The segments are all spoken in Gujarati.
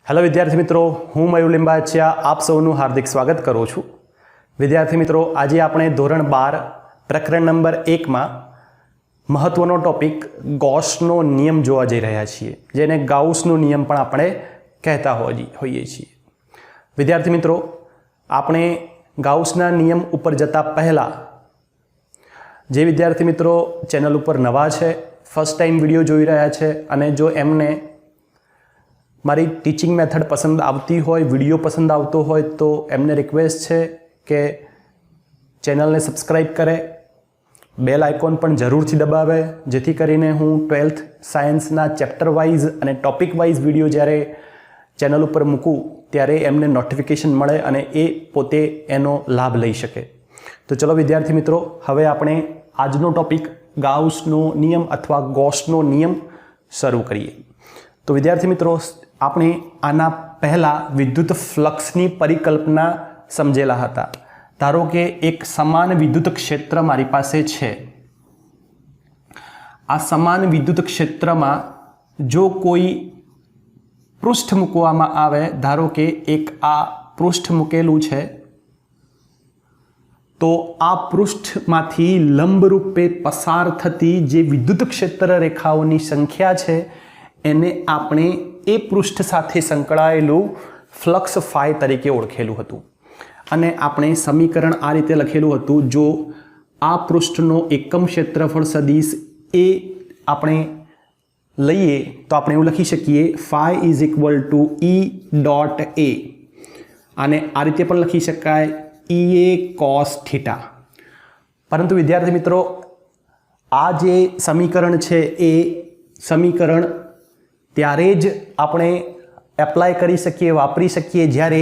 हेलो विद्यार्थी मित्रों, हूँ मयूर लिंबाचिया आप सौનું हार्दिक स्वागत करूँ छूँ। विद्यार्थी मित्रों, आज આપણે ધોરણ 12 પ્રકરણ નંબર 1 માં મહત્વનો ટોપિક ગૌસનો નિયમ જોવા જઈ રહ્યા છીએ, જેને ગાઉસનો નિયમ પણ આપણે કહેતા હોઈએ છીએ। વિદ્યાર્થી મિત્રો, આપણે ગાઉસના નિયમ ઉપર જતા પહેલા જે વિદ્યાર્થી મિત્રો ચેનલ ઉપર નવા છે, ફર્સ્ટ ટાઈમ વિડિયો જોઈ રહ્યા છે અને જો એમને મારી ટીચિંગ મેથડ પસંદ આવતી હોય, વિડીયો પસંદ આવતો હોય તો એમને રિક્વેસ્ટ છે કે ચેનલને સબસ્ક્રાઈબ કરે, બેલ આઇકોન પણ જરૂરથી દબાવે, જેથી કરીને હું 12th સાયન્સના ચેપ્ટર વાઇઝ અને ટોપિક વાઇઝ વિડીયો જ્યારે ચેનલ ઉપર મૂકું ત્યારે એમને નોટિફિકેશન મળે અને એ પોતે એનો લાભ લઈ શકે। તો ચલો વિદ્યાર્થી મિત્રો, હવે આપણે આજનો ટોપિક ગાઉસનો નિયમ અથવા ગૌસનો નિયમ શરૂ કરીએ। તો વિદ્યાર્થી મિત્રો, આપણે આના પહેલાં વિદ્યુત ફ્લક્સની પરિકલ્પના સમજેલા હતા। ધારો કે એક સમાન વિદ્યુત ક્ષેત્ર મારી પાસે છે। આ સમાન વિદ્યુત ક્ષેત્રમાં જો કોઈ પૃષ્ઠ મૂકવામાં આવે, ધારો કે એક આ પૃષ્ઠ મૂકેલું છે, તો આ પૃષ્ઠમાંથી લંબરૂપે પસાર થતી જે વિદ્યુત ક્ષેત્ર રેખાઓની સંખ્યા છે એને આપણે એ પૃષ્ઠ સાથે સંકળાયેલું ફ્લક્સ ફાઈ તરીકે ઓળખેલું હતું અને આપણે સમીકરણ આ રીતે લખેલું હતું। જો આ પૃષ્ઠનો એકમ ક્ષેત્રફળ સદિશ એ આપણે લઈએ તો આપણે એવું લખી શકીએ phi is equal to E dot A, અને આ રીતે પણ લખી શકાય ઈ એ કોસ થીટા। પરંતુ વિદ્યાર્થી મિત્રો, આ જે સમીકરણ છે એ સમીકરણ ત્યારે જ આપણે એપ્લાય કરી શકીએ, વાપરી શકીએ જ્યારે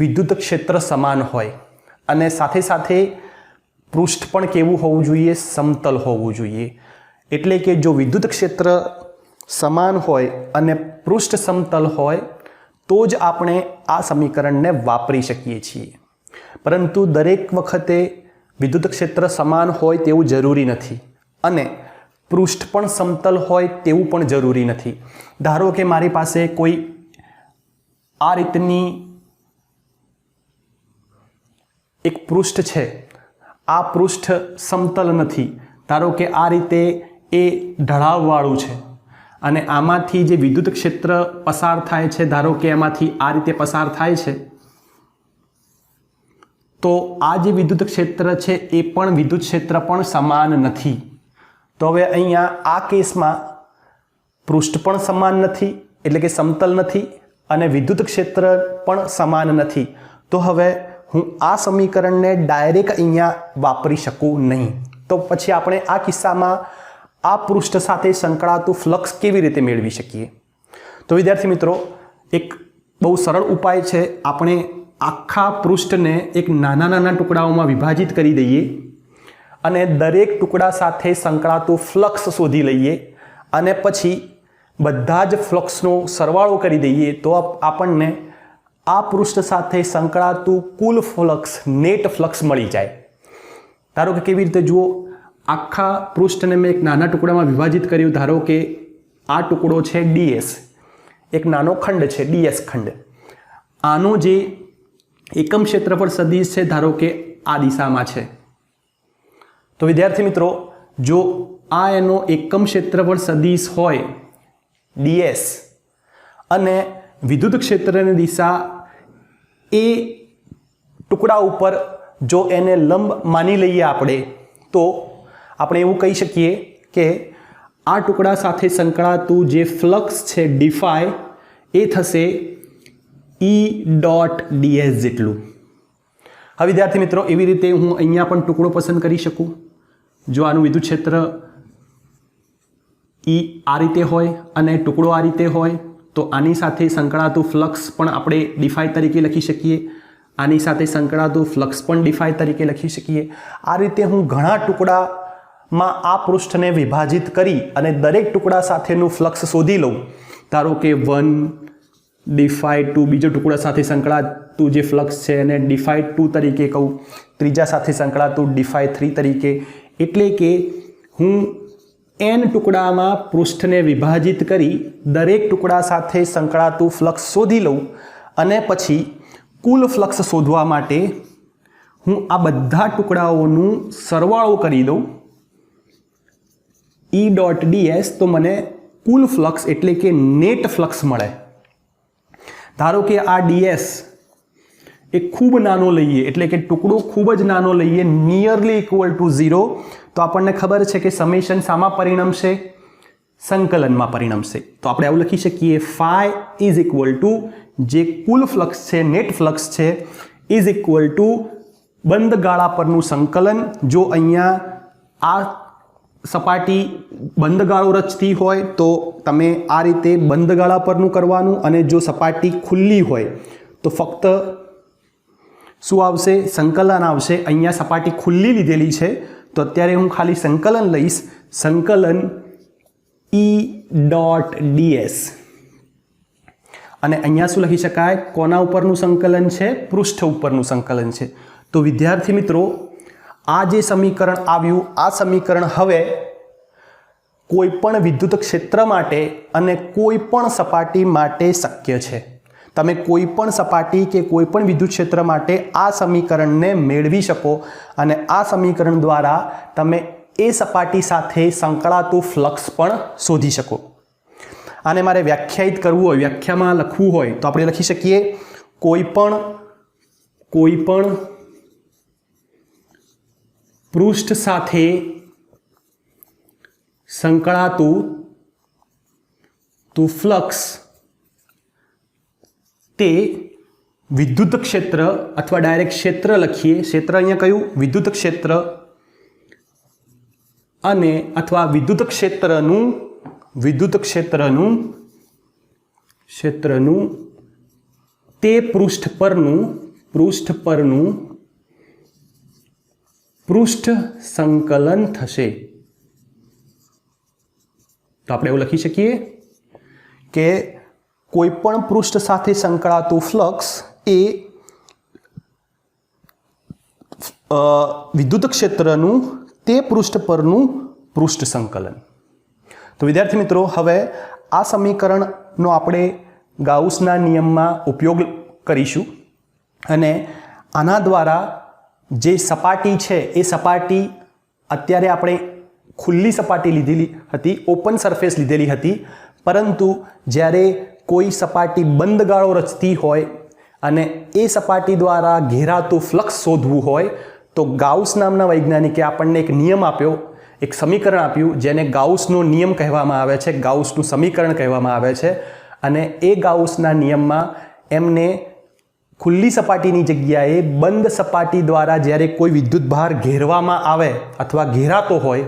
વિદ્યુત ક્ષેત્ર સમાન હોય અને સાથે સાથે પૃષ્ઠ પણ કેવું હોવું જોઈએ, સમતલ હોવું જોઈએ। એટલે કે જો વિદ્યુત ક્ષેત્ર સમાન હોય અને પૃષ્ઠ સમતલ હોય તો જ આપણે આ સમીકરણને વાપરી શકીએ છીએ। પરંતુ દરેક વખતે વિદ્યુત ક્ષેત્ર સમાન હોય તેવું જરૂરી નથી અને પૃષ્ઠ પણ સમતલ હોય તેવું પણ જરૂરી નથી। ધારો કે મારી પાસે કોઈ આ રીતની એક પૃષ્ઠ છે, આ પૃષ્ઠ સમતલ નથી, ધારો કે આ રીતે એ ઢળાવવાળું છે અને આમાંથી જે વિદ્યુત ક્ષેત્ર પસાર થાય છે, ધારો કે એમાંથી આ રીતે પસાર થાય છે, તો આ જે વિદ્યુત ક્ષેત્ર છે એ પણ વિદ્યુત ક્ષેત્ર પણ સમાન નથી। તો હવે અહીંયા આ કેસમાં પૃષ્ઠ પણ સમાન નથી, એટલે કે સમતલ નથી, અને વિદ્યુત ક્ષેત્ર પણ સમાન નથી। તો હવે હું આ સમીકરણને ડાયરેક્ટ અહીંયા વાપરી શકું નહીં। તો પછી આપણે આ કિસ્સામાં આ પૃષ્ઠ સાથે સંકળાતું ફ્લક્સ કેવી રીતે મેળવી શકીએ? તો વિદ્યાર્થી મિત્રો, એક બહુ સરળ ઉપાય છે, આપણે આખા પૃષ્ઠને એક નાના નાના ટુકડાઓમાં વિભાજિત કરી દઈએ અને દરેક ટુકડા સાથે સંકળાતું ફ્લક્સ શોધી લઈએ અને પછી બધા જ ફ્લક્સનો સરવાળો કરી દઈએ તો આપણને આ પૃષ્ઠ સાથે સંકળાતું કુલ ફ્લક્સ, નેટ ફ્લક્સ મળી જાય। ધારો કે કેવી રીતે જુઓ, આખા પૃષ્ઠને મેં એક નાના ટુકડામાં વિભાજિત કર્યું। ધારો કે આ ટુકડો છે ડીએસ, એક નાનો ખંડ છે ડીએસ ખંડ। આનો જે એકમ ક્ષેત્રફળ સદિશ છે ધારો કે આ દિશામાં છે। તો વિદ્યાર્થી મિત્રો, જો આ એનો એકમ ક્ષેત્રફળ સદિશ હોય ડીએસ અને વિદ્યુત ક્ષેત્રની દિશા એ ટુકડા ઉપર જો એને લંબ માની લઈએ આપણે, તો આપણે એવું કહી શકીએ કે આ ટુકડા સાથે સંકળાતું જે ફ્લક્સ છે ડીફાઈ એ થશે ઈ ડોટ ડીએસ જેટલું। હવે વિદ્યાર્થી મિત્રો, એવી રીતે હું અહીંયા પણ ટુકડો પસંદ કરી શકું। જો આનું વિદ્યુત ક્ષેત્ર ઈ આ રીતે હોય અને ટુકડો આ રીતે હોય તો આની સાથે સંકળાતું ફ્લક્સ પણ આપણે ડીફાઈ તરીકે લખી શકીએ, આની સાથે સંકળાતું ફ્લક્સ પણ ડીફાઈ તરીકે લખી શકીએ। આ રીતે હું ઘણા ટુકડામાં આ પૃષ્ઠને વિભાજિત કરી અને દરેક ટુકડા સાથેનું ફ્લક્સ શોધી લઉં। ધારો કે 1 ડીફાઈ 2, બીજો ટુકડા સાથે સંકળાતું જે ફ્લક્સ છે એને ડીફાઈ 2 તરીકે કહું, ત્રીજા સાથે સંકળાતું ડીફાઈ 3 તરીકે। એટલે કે હું n ટુકડામાં પૃષ્ઠને વિભાજિત કરી દરેક ટુકડા સાથે સંકળાતું ફ્લક્સ શોધી લઉં અને પછી કુલ ફ્લક્સ શોધવા માટે હું આ બધા ટુકડાઓનું સરવાળો કરી દઉં E ડોટ ds, તો મને કુલ ફ્લક્સ એટલે કે નેટ ફ્લક્સ મળે. ધારો કે આ ds એ ખૂબ નાનો લઈએ, એટલે કે ટુકડો ખૂબ જ નાનો લઈએ, નિયરલી ઇક્વલ ટુ 0, તો આપણને ખબર છે કે સમેશન શામાં પરિણમશે? સંકલનમાં પરિણમશે. તો આપણે આવું લખી શકીએ ફાઈ ઇઝ ઇક્વલ ટુ જે કુલ ફ્લક્સ છે, નેટ ફ્લક્સ છે, ઇઝ ઇક્વલ ટુ બંધ ગાળા પરનું સંકલન. જો અહીંયા આ સપાટી બંધ ગાળો રચતી હોય તો તમે આ રીતે બંધ ગાળા પરનું કરવાનું, અને જો સપાટી ખુલ્લી હોય તો ફક્ત શું આવશે? સંકલન આવશે. અહીંયા સપાટી ખુલ્લી લીધેલી છે તો અત્યારે હું ખાલી સંકલન લઈશ, સંકલન E ડોટ ds. અને અહીંયા શું લખી શકાય? કોના ઉપરનું સંકલન છે? પૃષ્ઠ ઉપરનું સંકલન છે. તો વિદ્યાર્થી મિત્રો, આ જે સમીકરણ આવ્યું, આ સમીકરણ હવે કોઈ પણ વિદ્યુત ક્ષેત્ર માટે અને કોઈ પણ સપાટી માટે શક્ય છે. તમે કોઈ પણ સપાટી કે કોઈ પણ વિદ્યુત ક્ષેત્ર માટે આ સમીકરણને મેળવી શકો અને આ સમીકરણ દ્વારા તમે એ સપાટી સાથે સંકળાતું ફ્લક્સ પણ શોધી શકો. આને મારે વ્યાખ્યાયિત કરવું હોય, વ્યાખ્યામાં લખવું હોય તો આપણે લખી શકીએ કોઈ પણ પૃષ્ઠ સાથે સંકળાતું ફ્લક્સ તે વિદ્યુત ક્ષેત્ર અથવા ડાયરેક્ટ ક્ષેત્ર લખીએ. ક્ષેત્ર અહીંયા કયું? વિદ્યુત ક્ષેત્ર, અને અથવા વિદ્યુત ક્ષેત્રનું તે પૃષ્ઠ પરનું પૃષ્ઠ સંકલન થશે. તો આપણે એવું લખી શકીએ કે કોઈ પણ પૃષ્ઠ સાથે સંકળાતું ફ્લક્સ એ વિદ્યુત ક્ષેત્રનું તે પૃષ્ઠ પરનું પૃષ્ઠ સંકલન. તો વિદ્યાર્થી મિત્રો, હવે આ સમીકરણનો આપણે ગાઉસના નિયમમાં ઉપયોગ કરીશું અને આના દ્વારા જે સપાટી છે એ સપાટી અત્યારે આપણે ખુલ્લી સપાટી લીધેલી હતી, ઓપન સરફેસ લીધેલી હતી, પરંતુ જ્યારે કોઈ સપાટી બંધ ગાળો રચતી હોય અને એ સપાટી દ્વારા ઘેરાતું ફ્લક્સ શોધવું હોય તો ગાઉસ નામના વૈજ્ઞાનિકે આપણને એક નિયમ આપ્યો, એક સમીકરણ આપ્યું જેને ગાઉસનો નિયમ કહેવામાં આવે છે, ગાઉસનું સમીકરણ કહેવામાં આવે છે. અને એ ગાઉસના નિયમમાં એમને ખુલ્લી સપાટીની જગ્યાએ બંધ સપાટી દ્વારા જ્યારે કોઈ વિદ્યુતભાર ઘેરવામાં આવે અથવા ઘેરાતો હોય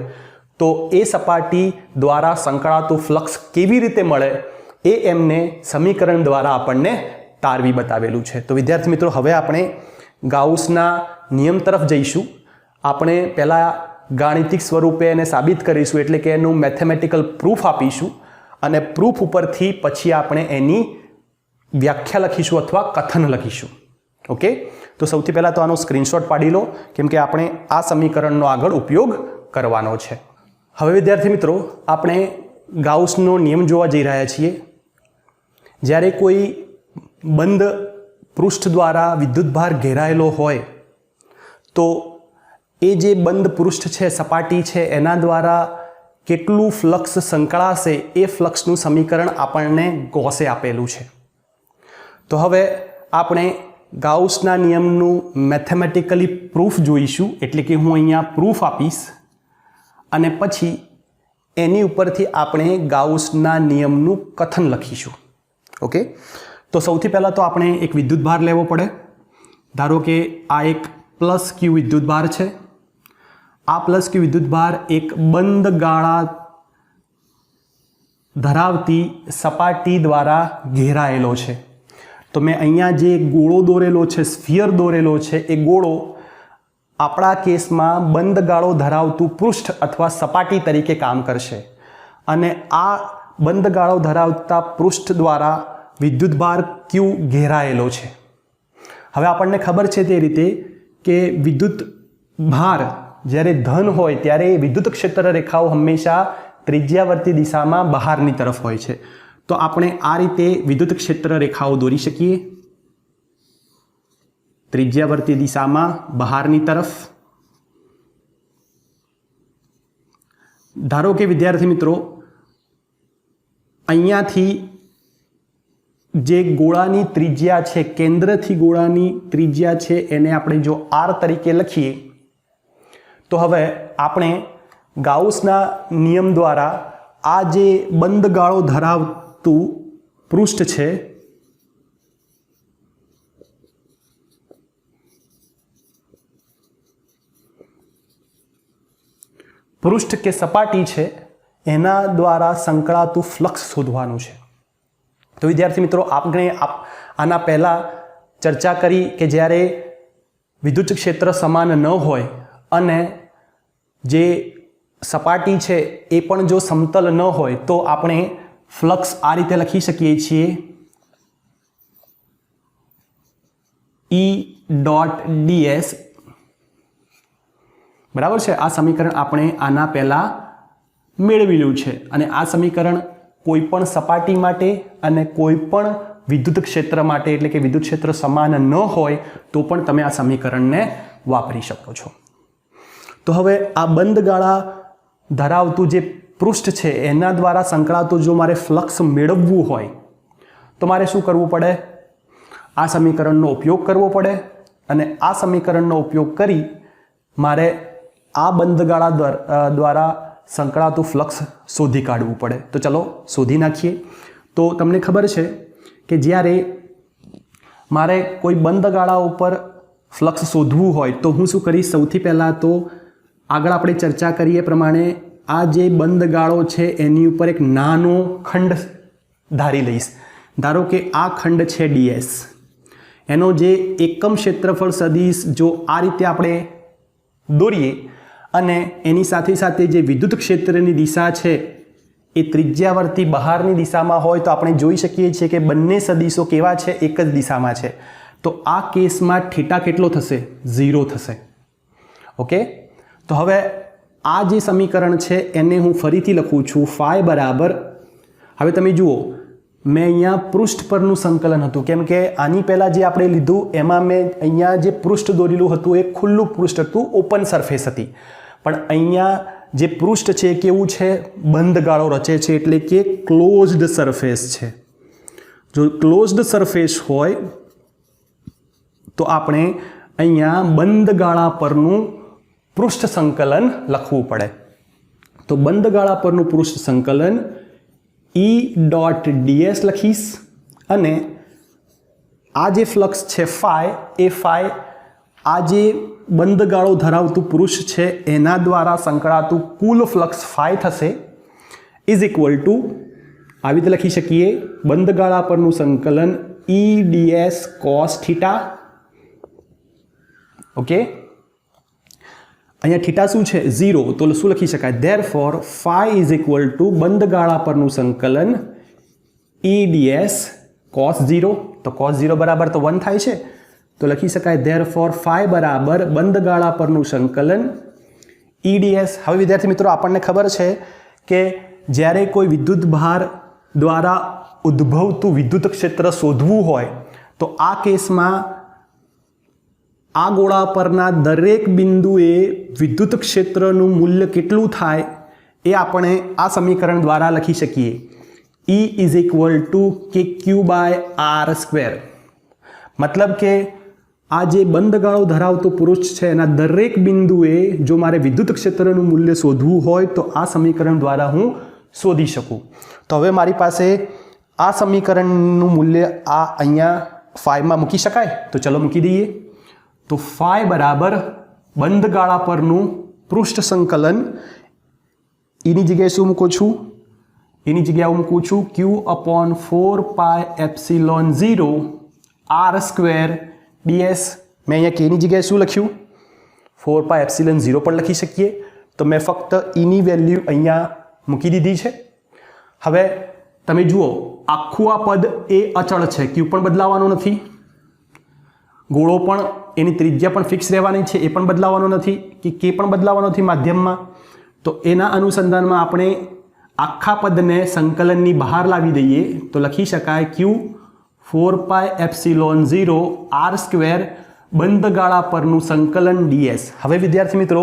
તો એ સપાટી દ્વારા સંકળાતું ફ્લક્સ કેવી રીતે મળે એ એમને સમીકરણ દ્વારા આપણને તારવી બતાવેલું છે. તો વિદ્યાર્થી મિત્રો, હવે આપણે ગાઉસના નિયમ તરફ જઈશું. આપણે પહેલાં ગાણિતિક સ્વરૂપે એને સાબિત કરીશું, એટલે કે એનું મેથેમેટિકલ પ્રૂફ આપીશું અને પ્રૂફ ઉપરથી પછી આપણે એની વ્યાખ્યા લખીશું અથવા કથન લખીશું. ઓકે, તો સૌથી પહેલાં તો આનો સ્ક્રીનશોટ પાડી લો, કેમ કે આપણે આ સમીકરણનો આગળ ઉપયોગ કરવાનો છે. હવે વિદ્યાર્થી મિત્રો, આપણે ગાઉસનો નિયમ જોવા જઈ રહ્યા છીએ. જ્યારે કોઈ બંધ પૃષ્ઠ દ્વારા વિદ્યુતભાર ઘેરાયેલો હોય તો એ જે બંધ પૃષ્ઠ છે, સપાટી છે, એના દ્વારા કેટલું ફ્લક્સ સંકળાશે એ ફ્લક્સનું સમીકરણ આપણને ગોસે આપેલું છે. તો હવે આપણે ગાઉસના નિયમનું મેથેમેટિકલી પ્રૂફ જોઈશું, એટલે કે હું અહીંયા પ્રૂફ આપીશ અને પછી એની ઉપરથી આપણે ગાઉસના નિયમનું કથન લખીશું. ઓકે, તો સૌથી પહેલાં તો આપણે એક વિદ્યુતભાર લેવો પડે. ધારો કે આ એક પ્લસ ક્યુ વિદ્યુતભાર છે. આ પ્લસ ક્યુ વિદ્યુતભાર એક બંધ ગાળા ધરાવતી સપાટી દ્વારા ઘેરાયેલો છે. તો મેં અહીંયા જે ગોળો દોરેલો છે, સ્ફિયર દોરેલો છે, એ ગોળો આપણા કેસમાં બંધ ગાળો ધરાવતું પૃષ્ઠ અથવા સપાટી તરીકે કામ કરશે અને આ બંધ ગાળો ધરાવતા પૃષ્ઠ દ્વારા વિદ્યુતભાર ક્યુ ઘેરાયેલો છે. હવે આપણને ખબર છે તે રીતે કે વિદ્યુત ભાર જ્યારે ધન હોય ત્યારે વિદ્યુત ક્ષેત્ર રેખાઓ હંમેશા ત્રિજ્યાવર્તી દિશામાં બહારની તરફ હોય છે. તો આપણે આ રીતે વિદ્યુત ક્ષેત્ર રેખાઓ દોરી શકીએ. ત્રિજ્યાવર્તી દિશામાં બહારની તરફ. ધારો કે વિદ્યાર્થી મિત્રો, અહીંયાથી જે ગોળાની ત્રિજ્યા છે, કેન્દ્રથી ગોળાની ત્રિજ્યા છે, એને આપણે જો r તરીકે લખીએ તો હવે આપણે ગાઉસના નિયમ દ્વારા આ જે બંધ ગાળો ધરાવતું પૃષ્ઠ છે પૃષ્ઠ કે સપાટી છે એના દ્વારા સંકળાતું ફ્લક્સ શોધવાનું છે. તો વિદ્યાર્થી મિત્રો, આપણે આના પહેલાં ચર્ચા કરી કે જ્યારે વિદ્યુત ક્ષેત્ર સમાન ન હોય અને જે સપાટી છે એ પણ જો સમતલ ન હોય તો આપણે ફ્લક્સ આ રીતે લખી શકીએ છીએ, E.ds. બરાબર છે. આ સમીકરણ આપણે આના પહેલાં મેળવેલું છે અને આ સમીકરણ કોઈ પણ સપાટી માટે અને કોઈ પણ વિદ્યુત ક્ષેત્ર માટે, એટલે કે વિદ્યુત ક્ષેત્ર સમાન ન હોય તો પણ તમે આ સમીકરણને વાપરી શકો છો. તો હવે આ બંધ ગાળા ધરાવતું જે પૃષ્ઠ છે એના દ્વારા સંકળાતું જો મારે ફ્લક્સ મેળવવું હોય તો મારે શું કરવું પડે? આ સમીકરણનો ઉપયોગ કરવો પડે અને આ સમીકરણનો ઉપયોગ કરી મારે આ બંધ ગાળા દ્વારા સંકળાતું ફ્લક્સ શોધી કાઢવું પડે. તો ચલો શોધી નાખીએ. તો તમને ખબર છે કે જ્યારે મારે કોઈ બંધ ગાળા ઉપર ફ્લક્સ શોધવું હોય તો હું શું કરીશ? સૌથી પહેલાં તો આગળ આપણે ચર્ચા કરીએ પ્રમાણે આ જે બંધ ગાળો છે એની ઉપર એક નાનો ખંડ ધારી લઈશ. ધારો કે આ ખંડ છે ds. એનો જે એકમ ક્ષેત્રફળ સદિશ જો આ રીતે આપણે દોરીએ અને એની સાથે સાથે જે વિદ્યુત ક્ષેત્રની દિશા છે એ ત્રિજ્યાવર્તી બહારની દિશામાં હોય તો આપણે જોઈ શકીએ છીએ કે બંને સદિશો કેવા છે? એક જ દિશામાં છે. તો આ કેસમાં થીટા કેટલો થશે? 0 થશે. ઓકે. તો હવે આ જે સમીકરણ છે એને હું ફરીથી લખું છું. ફાઈ બરાબર, હવે તમે જુઓ મેં અહીંયા પૃષ્ઠ પરનું સંકલન હતું, કેમ કે આની પહેલાં જે આપણે લીધું એમાં મેં અહીંયા જે પૃષ્ઠ દોરેલું હતું એ ખુલ્લું પૃષ્ઠ હતું, ઓપન સરફેસ હતી. પણ અહીંયા જે પૃષ્ઠ છે કેવું છે? બંધ ગાળો રચે છે, એટલે કે ક્લોઝડ સરફેસ છે. જો ક્લોઝડ સરફેસ હોય તો આપણે અહીંયા બંધ ગાળા પરનું પૃષ્ઠ સંકલન લખવું પડે. તો બંધ ગાળા પરનું પૃષ્ઠ સંકલન E.ds લખીશ અને આ જે ફ્લક્સ છે ફાઈ, એ ફાઈ આ જે બંધ ગાળો ધરાવતું પૃષ્ઠ છે એના દ્વારા સંકળાતું કુલ ફ્લક્સ ફાઈ થશે, ઇઝ ઇક્વલ ટુ આવી રીતે લખી શકીએ બંધ ગાળા પરનું સંકલન E.ds cos થીટા. ઓકે. અહીંયા થીટા શું છે? 0. તો શું લખી શકાય? Therefore phi is equal to બંધ ગાળા પરનું સંકલન E.ds cos 0. તો cos 0 બરાબર તો 1 થાય છે. તો લખી શકાય ધેરફોર ફાઈ બરાબર બંધ ગાળા પરનું સંકલન E.ds. હવે વિદ્યાર્થી મિત્રો, આપણને ખબર છે કે જ્યારે કોઈ વિદ્યુત ભાર દ્વારા ઉદ્ભવતું વિદ્યુત ક્ષેત્ર શોધવું હોય તો આ કેસમાં આ ગોળા પરના દરેક બિંદુએ વિદ્યુત ક્ષેત્રનું મૂલ્ય કેટલું થાય એ આપણે આ સમીકરણ દ્વારા લખી શકીએ. E is equal two KQ/R². મતલબ કે આ જે બંધ ગાળો ધરાવતું પૃષ્ઠ છે એના દરેક બિંદુએ જો મારે વિદ્યુત ક્ષેત્રનું મૂલ્ય શોધવું હોય તો આ સમીકરણ દ્વારા હું શોધી શકું. તો હવે મારી પાસે આ સમીકરણનું મૂલ્ય આ અહીંયા ફાઈમાં મૂકી શકાય. તો ચલો મૂકી દઈએ. તો ફાઈ બરાબર બંધ ગાળા પરનું પૃષ્ઠ સંકલન, એની જગ્યાએ શું મૂકું છું? એની જગ્યાએ હું મૂકું છું Q/4πε0 R² ds. મેં અહીંયા K ની જગ્યાએ શું લખ્યું? 4πε0 પણ લખી શકીએ. તો મેં ફક્ત એની વેલ્યુ અહીંયા મૂકી દીધી છે. હવે તમે જુઓ, આખું આ પદ એ અચળ છે, Q પણ બદલાવાનો નથી, ગોળો પણ એની ત્રિજ્યા પણ ફિક્સ રહેવાની છે, એ પણ બદલાવાનો નથી, કે K પણ બદલાવાનો નથી માધ્યમમાં. તો એના અનુસંધાનમાં આપણે આખા પદને સંકલનની બહાર લાવી દઈએ તો લખી શકાય ક્યુ 4πε0 આર સ્ક્વેર બંધ ગાળા પરનું સંકલન ડીએસ. હવે વિદ્યાર્થી મિત્રો,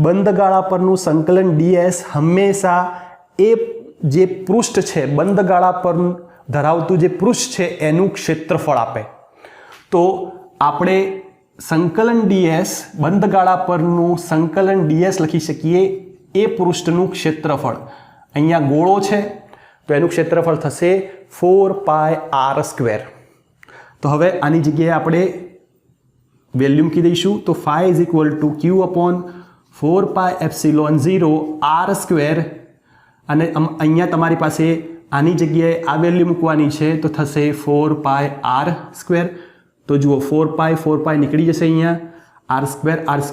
બંધ ગાળા પરનું સંકલન ડીએસ હંમેશા એ જે પૃષ્ઠ છે, બંધ ગાળા પર ધરાવતું જે પૃષ્ઠ છે એનું ક્ષેત્રફળ આપે. તો આપણે સંકલન ડીએસ, બંધ ગાળા પરનું સંકલન ડીએસ લખી શકીએ એ પૃષ્ઠનું ક્ષેત્રફળ. અહીંયા ગોળો છે તો એનું ક્ષેત્રફળ થશે 4πr². તો હવે આની જગ્યાએ આપણે વેલ્યુ મૂકી દઈશું. તો phi = q/4πε0 r². અને અહીંયા તમારી પાસે આની જગ્યાએ આ વેલ્યુ મૂકવાની છે તો થશે 4πr². તો જુઓ 4π નીકળી જશે, અહીંયા r²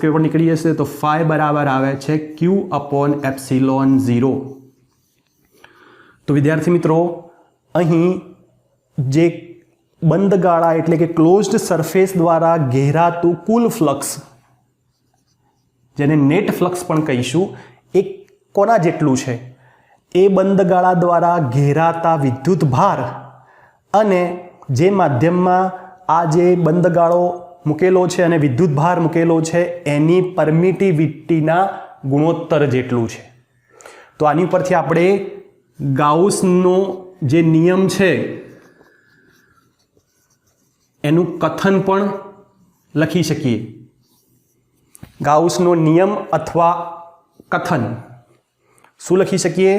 પણ નીકળી જશે. તો phi બરાબર આવે છે q/ε0. તો વિદ્યાર્થી મિત્રો, અહીં જે બંધ ગાળા એટલે કે ક્લોઝડ સરફેસ દ્વારા ઘેરાતું કુલ ફ્લક્સ, જેને નેટ ફ્લક્સ પણ કહીશું, એ કોના જેટલું છે? એ બંધ ગાળા દ્વારા ઘેરાતા વિદ્યુત ભાર અને જે માધ્યમમાં આ જે બંધ ગાળો મૂકેલો છે અને વિદ્યુત ભાર મૂકેલો છે એની પરમિટિવિટીના ગુણોત્તર જેટલું છે. તો આની ઉપરથી આપણે ગાઉસનો જે નિયમ છે એનું કથન પણ લખી શકીએ. ગાઉસનો નિયમ અથવા કથન શું લખી શકીએ?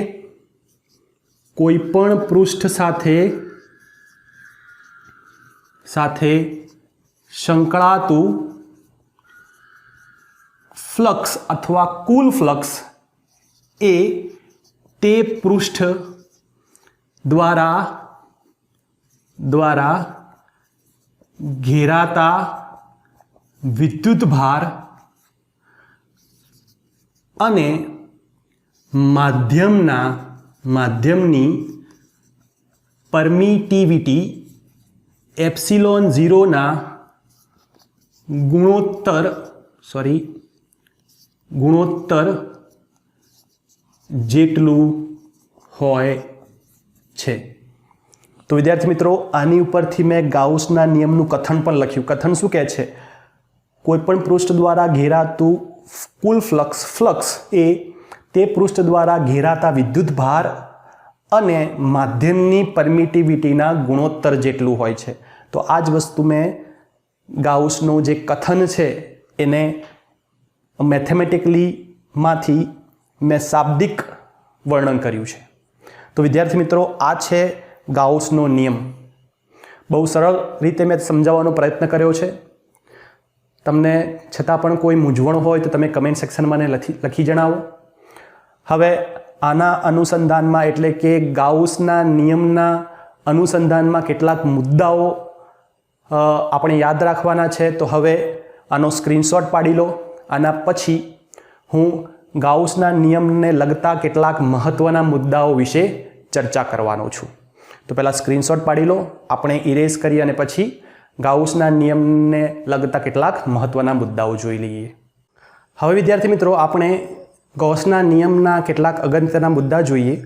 કોઈ પણ પૃષ્ઠ સાથે સંકળાતું ફ્લક્સ અથવા કુલ ફ્લક્સ એ તે પૃષ્ઠ દ્વારા ઘેરાતા વિદ્યુત ભાર અને માધ્યમની પરમિટિવિટી ε0 ના ગુણોત્તર જેટલું હોય છે. તો વિદ્યાર્થી મિત્રો, આની ઉપરથી મેં ગાઉસના નિયમનું કથન પણ લખ્યું. કથન શું કહે છે? કોઈપણ પૃષ્ઠ દ્વારા ઘેરાતું કુલ ફ્લક્સ એ તે પૃષ્ઠ દ્વારા ઘેરાતા વિદ્યુત ભાર અને માધ્યમની પરમિટિવિટીના ગુણોત્તર જેટલું હોય છે. તો આ જ વસ્તુ મેં ગાઉસનું જે કથન છે એને મેથેમેટિકલીમાંથી મેં શાબ્દિક વર્ણન કર્યું છે. તો વિદ્યાર્થી મિત્રો, આ છે ગાઉસનો નિયમ. બહુ સરળ રીતે મેં સમજાવવાનો પ્રયત્ન કર્યો છે. તમને છતાં પણ કોઈ મૂંઝવણ હોય તો તમે કમેન્ટ સેક્શનમાં મને લખી જણાવો. હવે આના અનુસંધાનમાં એટલે કે ગાઉસના નિયમના અનુસંધાનમાં કેટલાક મુદ્દાઓ આપણે યાદ રાખવાના છે. તો હવે આનો સ્ક્રીનશોટ પાડી લો. આના પછી હું ગાઉસના નિયમને લગતા કેટલાક મહત્ત્વના મુદ્દાઓ વિશે ચર્ચા કરવાનો છું. તો પહેલાં સ્ક્રીનશોટ પાડી લો. આપણે ઇરેઝ કરી અને પછી ગાઉસના નિયમને લગતા કેટલાક મહત્ત્વના મુદ્દાઓ જોઈ લઈએ. હવે વિદ્યાર્થી મિત્રો, આપણે ગાઉસના નિયમના કેટલાક અગત્યના મુદ્દા જોઈએ.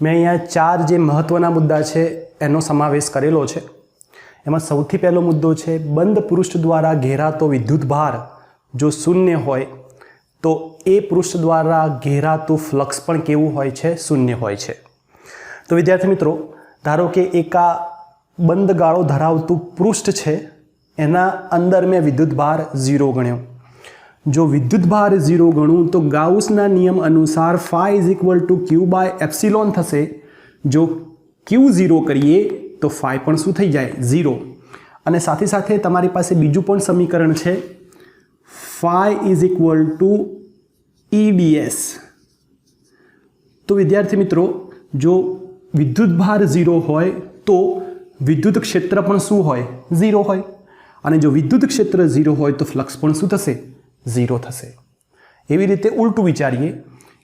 મેં અહીંયા 4 જે મહત્ત્વના મુદ્દા છે એનો સમાવેશ કરેલો છે. એમાં સૌથી પહેલો મુદ્દો છે બંધ પૃષ્ઠ દ્વારા ઘેરાતો વિદ્યુત ભાર જો શૂન્ય હોય તો એ પૃષ્ઠ દ્વારા ઘેરાતું ફ્લક્સ પણ કેવું હોય છે? શૂન્ય હોય છે. તો વિદ્યાર્થી મિત્રો, ધારો કે એક આ બંધ ગાળો ધરાવતું પૃષ્ઠ છે, એના અંદર મેં વિદ્યુત ભાર 0 ગણ્યો. જો વિદ્યુત ભાર 0 ગણું તો ગાઉસના નિયમ અનુસાર phi = q/ε થશે. જો q 0 કરીએ તો phi પણ શું થઈ જાય? 0. અને સાથે સાથે તમારી પાસે બીજું પણ સમીકરણ છે, phi = EDS. તો વિદ્યાર્થી મિત્રો, જો વિદ્યુત ભાર 0 હોય તો વિદ્યુત ક્ષેત્ર પણ શું હોય? 0 હોય. અને જો વિદ્યુત ક્ષેત્ર 0 હોય તો ફ્લક્સ પણ શું થશે? 0 થશે. એવી રીતે ઉલટું વિચારીએ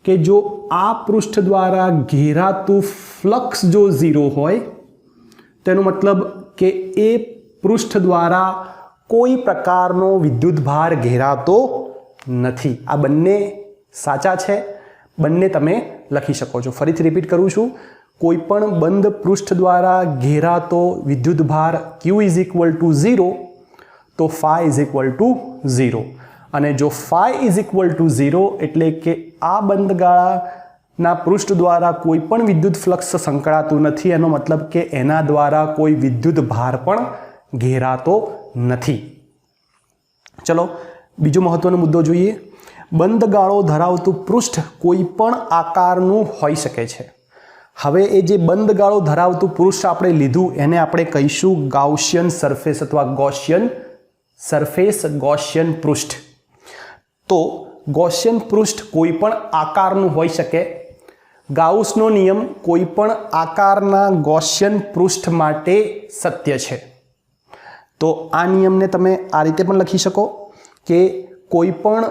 કે જો આ પૃષ્ઠ દ્વારા ઘેરાતું ફ્લક્સ જો 0 હોય તેનો મતલબ કે એ પૃષ્ઠ દ્વારા કોઈ પ્રકારનો વિદ્યુત ભાર ઘેરાતો નથી. આ બંને સાચા છે, બંને તમે લખી શકો છો। ફરીથી રિપીટ કરું છું, કોઈ પણ બંધ પૃષ્ઠ દ્વારા ઘેરાતો વિદ્યુતભાર Q ઇઝ ઇક્વલ ટુ 0 તો ફાઈ ઇઝ ઇક્વલ ટુ 0, અને જો ફાઈ ઇઝ ઇક્વલ ટુ 0 એટલે કે આ બંધ ગાળાના પૃષ્ઠ દ્વારા કોઈ પણ વિદ્યુત ફ્લક્સ સંકળાતું નથી, એનો મતલબ કે એના દ્વારા કોઈ વિદ્યુત ભાર પણ ઘેરાતો નથી। ચલો બીજો મહત્વનો મુદ્દો જોઈએ। બંધ ગાળો ધરાવતું પૃષ્ઠ કોઈ પણ આકારનું હોઈ શકે છે। હવે એ જે બંધ ગાળો ધરાવતું પૃષ્ઠ આપણે લીધું એને આપણે કહીશું ગાઉસિયન સરફેસ અથવા ગૌસિયન સરફેસ, ગૌસિયન પૃષ્ઠ। તો ગૌસિયન પૃષ્ઠ કોઈ પણ આકારનું હોઈ શકે। ગાઉસનો નિયમ કોઈ પણ આકારના ગૌસિયન પૃષ્ઠ માટે સત્ય છે। તો આ નિયમને તમે આ રીતે પણ લખી શકો કે કોઈ પણ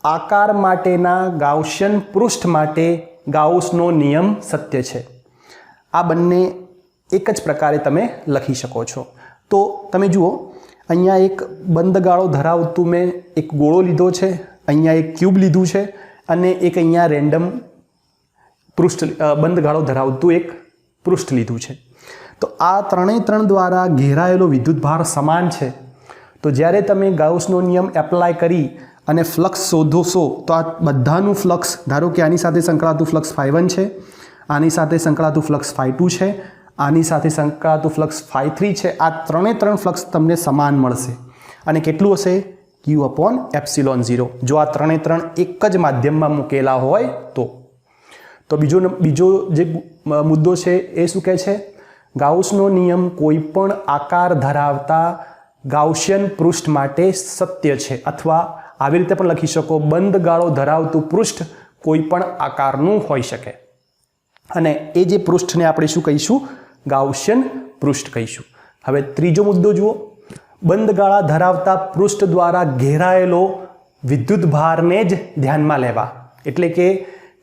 આકાર માટેના ગાઉસિયન પૃષ્ઠ માટે ગાઉસનો નિયમ સત્ય છે। આ બંને એક જ પ્રકારે તમે લખી શકો છો। તો તમે જુઓ, અહીંયા એક બંધ ગાળો ધરાવતું મેં એક ગોળો લીધો છે, અહીંયા એક ક્યુબ લીધું છે, અને એક અહીંયા રેન્ડમ પૃષ્ઠ બંધ ગાળો ધરાવતું એક પૃષ્ઠ લીધું છે। તો આ ત્રણેય ત્રણ દ્વારા ઘેરાયેલો વિદ્યુતભાર સમાન છે। તો જ્યારે તમે ગાઉસનો નિયમ એપ્લાય કરી અને ફ્લક્સ શોધોશો તો આ બધાનું ફ્લક્સ, ધારો કે આની સાથે સંકળાતું ફ્લક્સ φ1 છે, આની સાથે સંકળાતું ફ્લક્સ φ2 છે, આની સાથે સંકળાતું ફ્લક્સ φ3 છે, આ ત્રણે ત્રણ ફ્લક્સ તમને સમાન મળશે। અને કેટલું હશે? Q/ε0, જો આ ત્રણે ત્રણ એક જ માધ્યમમાં મૂકેલા હોય તો બીજો જે મુદ્દો છે એ શું કહે છે? ગાઉસનો નિયમ કોઈ પણ આકાર ધરાવતા ગાઉસિયન પૃષ્ઠ માટે સત્ય છે, અથવા આવી રીતે પણ લખી શકો, બંધ ગાળો ધરાવતું પૃષ્ઠ કોઈ પણ આકારનું હોઈ શકે, અને એ જે પૃષ્ઠને આપણે શું કહીશું? ગાઉસિયન પૃષ્ઠ કહીશું। હવે ત્રીજો મુદ્દો જુઓ, બંધ ગાળા ધરાવતા પૃષ્ઠ દ્વારા ઘેરાયેલો વિદ્યુતભારને જ ધ્યાનમાં લેવા। એટલે કે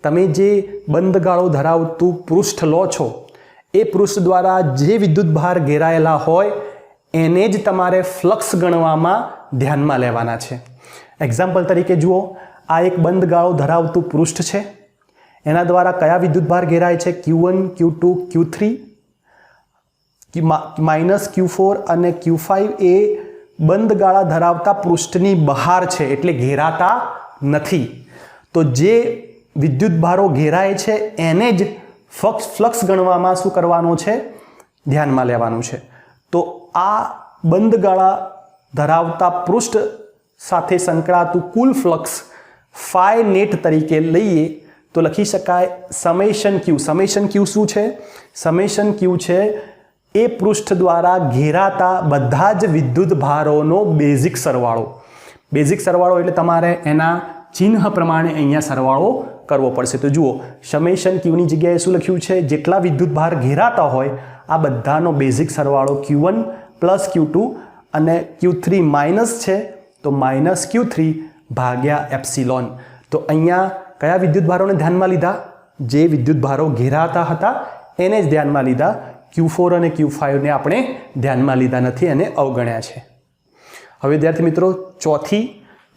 તમે જે બંધ ગાળો ધરાવતું પૃષ્ઠ લો છો એ પૃષ્ઠ દ્વારા જે વિદ્યુતભાર ઘેરાયેલા હોય એને જ તમારે ફ્લક્સ ગણવામાં ધ્યાનમાં લેવાના છે। એક્ઝામ્પલ તરીકે જુઓ, આ એક બંધ ગાળો ધરાવતું પૃષ્ઠ છે, એના દ્વારા કયા વિદ્યુતભાર ઘેરાય છે? Q1, Q2, Q3, -Q4 અને Q5 એ બંધ ગાળા ધરાવતા પૃષ્ઠની બહાર છે, એટલે ઘેરાતા નથી। તો જે વિદ્યુતભારો ઘેરાય છે એને જ ફ્લક્સ ગણવામાં શું કરવાનો છે? ધ્યાનમાં લેવાનું છે। તો આ બંધ ગાળા ધરાવતા પૃષ્ઠ સાથે સંકળાતું કુલ ફ્લક્સ ફાઈ નેટ તરીકે લઈએ તો લખી શકાય સમેશન Q। સમેશન Q શું છે? સમેશન Q છે એ પૃષ્ઠ દ્વારા ઘેરાતા બધા જ વિદ્યુતભારોનો બેઝિક સરવાળો। બેઝિક સરવાળો એટલે તમારે એના ચિહ્ન પ્રમાણે અહીંયા સરવાળો કરવો પડશે। તો જુઓ, સમેશન Qની જગ્યાએ શું લખ્યું છે? જેટલા વિદ્યુતભાર ઘેરાતા હોય આ બધાનો બેઝિક સરવાળો Q1 + Q2 અને Q3 માઇનસ છે તો -Q3 ભાગ્યા એપ્સિલોન। તો અહીંયા કયા વિદ્યુતભારોને ધ્યાનમાં લીધા? જે વિદ્યુતભારો ઘેરાતા હતા એને જ ધ્યાનમાં લીધા। Q4 અને Q5 ને આપણે ધ્યાનમાં લીધા નથી, અને અવગણ્યા છે। હવે વિદ્યાર્થી મિત્રો, ચોથી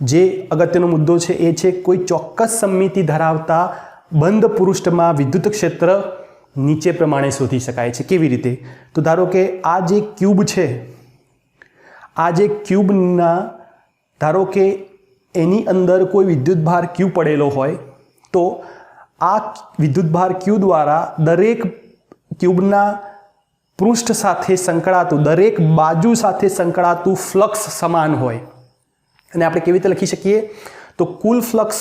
જે અગત્યનો મુદ્દો છે એ છે કોઈ ચોક્કસ સમમિતિ ધરાવતા બંધ પૃષ્ઠમાં વિદ્યુત ક્ષેત્ર નીચે પ્રમાણે શોધી શકાય છે। કેવી રીતે? તો ધારો કે આ જે ક્યુબ છે, આ જે ક્યુબના ધારો કે એની અંદર કોઈ વિદ્યુતભાર Q પડેલો હોય તો આ વિદ્યુતભાર Q દ્વારા દરેક ક્યુબના પૃષ્ઠ સાથે સંકળાતું, દરેક બાજુ સાથે સંકળાતું ફ્લક્સ સમાન હોય। અને આપણે કેવી રીતે લખી શકીએ? તો કુલ ફ્લક્સ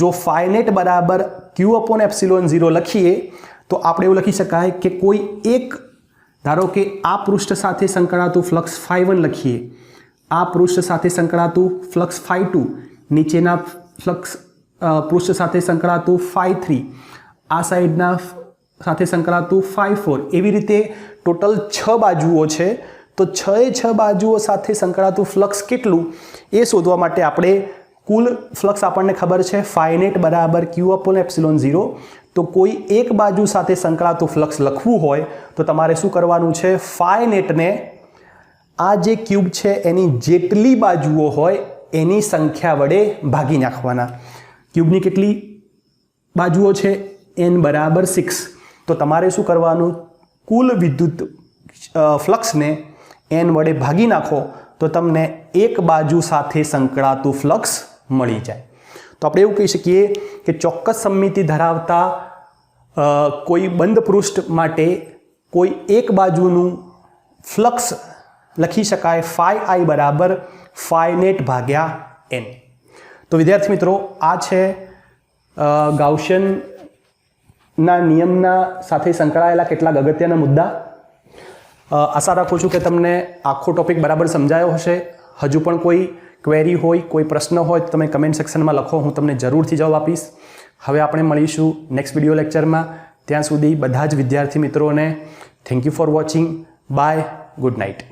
જો φnet બરાબર Q/ε0 લખીએ તો આપણે એવું લખી શકાય કે કોઈ એક, ધારો કે આ પૃષ્ઠ સાથે સંકળાતું ફ્લક્સ φ1 લખીએ, આ પૃષ્ઠ સાથે સંકળાતું ફ્લક્સ φ2, નીચેના ફ્લક્સ પૃષ્ઠ સાથે સંકળાતું φ3, આ સાઈડના સાથે સંકળાતું φ4, એવી રીતે ટોટલ 6 બાજુઓ છે। તો 6 બાજુઓ સાથે સંકળાતું ફ્લક્સ કેટલું એ શોધવા માટે આપણે કુલ ફ્લક્સ આપણને ખબર છે φnet બરાબર Q/ε0। તો કોઈ એક બાજુ સાથે સંકળાતું ફ્લક્સ લખવું હોય તો તમારે શું કરવાનું છે? φnetને આ જે ક્યુબ છે એની જેટલી બાજુઓ હોય એની સંખ્યા વડે ભાગી નાખવાના। ક્યુબની કેટલી બાજુઓ છે? n બરાબર 6 તો તમારે શું કરવાનું, કુલ વિદ્યુત ફ્લક્સને n વડે ભાગી નાખો તો તમને એક બાજુ સાથે સંકળાતું ફ્લક્સ મળી જાય. તો આપણે એવું કહી શકીએ કે ચોક્કસ સમમિતિ ધરાવતા કોઈ બંધ પૃષ્ઠ માટે કોઈ એક બાજુનું ફ્લક્સ લખી શકાય phi I બરાબર phi net ભાગ્યા n. તો વિદ્યાર્થી મિત્રો, આ છે ગાઉસિયનના નિયમના સાથે સંકળાયેલા કેટલાક અગત્યના મુદ્દા. આશા રાખું છું કે તમને આખો ટોપિક બરાબર સમજાયો હશે. હજુ પણ કોઈ ક્વેરી હોય, કોઈ પ્રશ્ન હોય તો તમે કમેન્ટ સેક્શનમાં લખો, હું તમને જરૂરથી જવાબ આપીશ. હવે આપણે મળીશું નેક્સ્ટ વિડીયો લેક્ચરમાં. ત્યાં સુધી બધા જ વિદ્યાર્થી મિત્રોને thank you for watching. Bye. Good night.